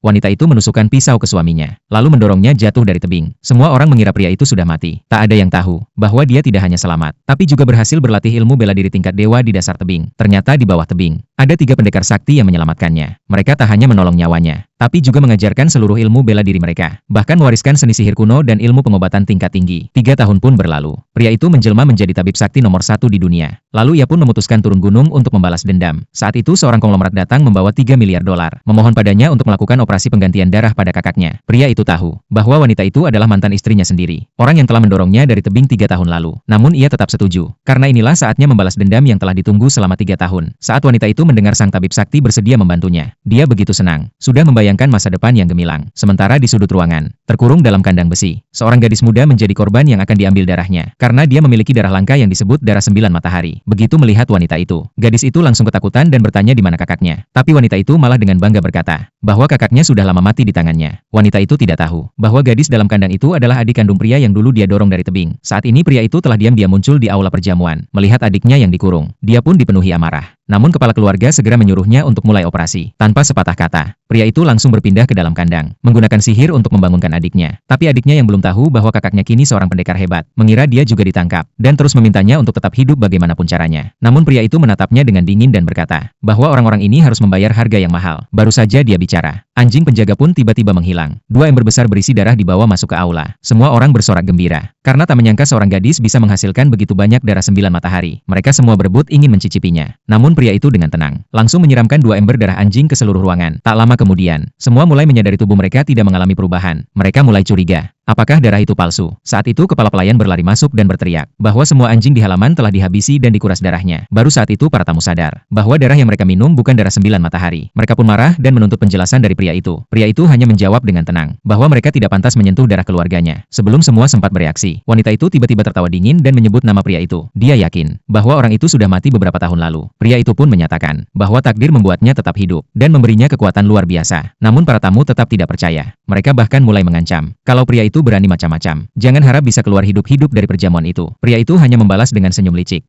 wanita itu menusukkan pisau ke suaminya, lalu mendorongnya jatuh dari tebing. Semua orang mengira pria itu sudah mati. Tak ada yang tahu bahwa dia tidak hanya selamat, tapi juga berhasil berlatih ilmu bela diri tingkat dewa di dasar tebing. Ternyata di bawah tebing, ada 3 pendekar sakti yang menyelamatkannya. Mereka tak hanya menolong nyawanya, tapi juga mengajarkan seluruh ilmu bela diri mereka. Bahkan mewariskan seni sihir kuno dan ilmu pengobatan tingkat tinggi. 3 tahun pun berlalu. Pria itu menjelma menjadi tabib sakti nomor 1 di dunia. Lalu ia pun memutuskan turun gunung untuk membalas dendam. Saat itu seorang konglomerat datang membawa 3 miliar dolar, memohon padanya untuk melakukan operasi penggantian darah pada kakaknya. Pria itu tahu bahwa wanita itu adalah mantan istrinya sendiri, orang yang telah mendorongnya dari tebing 3 tahun lalu. Namun ia tetap setuju, karena inilah saatnya membalas dendam yang telah ditunggu selama 3 tahun. Saat wanita itu mendengar sang tabib sakti bersedia membantunya, dia begitu senang, sudah membayangkan masa depan yang gemilang. Sementara di sudut ruangan, terkurung dalam kandang besi, seorang gadis muda menjadi korban yang akan diambil darahnya, karena dia memiliki darah langka yang disebut darah 9 matahari. Begitu melihat wanita itu, gadis itu langsung ketakutan dan bertanya di mana kakaknya. Tapi wanita itu malah dengan bangga berkata, bahwa kakaknya sudah lama mati di tangannya. Wanita itu tidak tahu, bahwa gadis dalam kandang itu adalah adik kandung pria yang dulu dia dorong dari tebing. Saat ini pria itu telah diam-diam muncul di aula perjamuan, melihat adiknya yang dikurung. Dia pun dipenuhi amarah. Namun kepala keluarga segera menyuruhnya untuk mulai operasi. Tanpa sepatah kata, pria itu langsung berpindah ke dalam kandang, menggunakan sihir untuk membangunkan adiknya. Tapi adiknya yang belum tahu bahwa kakaknya kini seorang pendekar hebat, mengira dia juga ditangkap, dan terus memintanya untuk tetap hidup bagaimanapun caranya. Namun pria itu menatapnya dengan dingin dan berkata, bahwa orang-orang ini harus membayar harga yang mahal. Baru saja dia bicara, anjing penjaga pun tiba-tiba menghilang. 2 ember besar berisi darah dibawa masuk ke aula. Semua orang bersorak gembira, karena tak menyangka seorang gadis bisa menghasilkan begitu banyak darah 9 matahari. Mereka semua berebut ingin mencicipinya. Namun pria itu dengan tenang, langsung menyiramkan 2 ember darah anjing ke seluruh ruangan. Tak lama kemudian, semua mulai menyadari tubuh mereka tidak mengalami perubahan. Mereka mulai curiga. Apakah darah itu palsu? Saat itu kepala pelayan berlari masuk dan berteriak, bahwa semua anjing di halaman telah dihabisi dan dikuras darahnya. Baru saat itu para tamu sadar, bahwa darah yang mereka minum bukan darah 9 matahari. Mereka pun marah dan menuntut penjelasan dari pria itu. Pria itu hanya menjawab dengan tenang, bahwa mereka tidak pantas menyentuh darah keluarganya. Sebelum semua sempat bereaksi, wanita itu tiba-tiba tertawa dingin dan menyebut nama pria itu. Dia yakin, bahwa orang itu sudah mati beberapa tahun lalu. Pria itu pun menyatakan, bahwa takdir membuatnya tetap hidup, dan memberinya kekuatan luar biasa. Namun para tamu tetap tidak percaya. Mereka bahkan mulai mengancam, kalau pria itu berani macam-macam, jangan harap bisa keluar hidup-hidup dari perjamuan itu. Pria itu hanya membalas dengan senyum licik.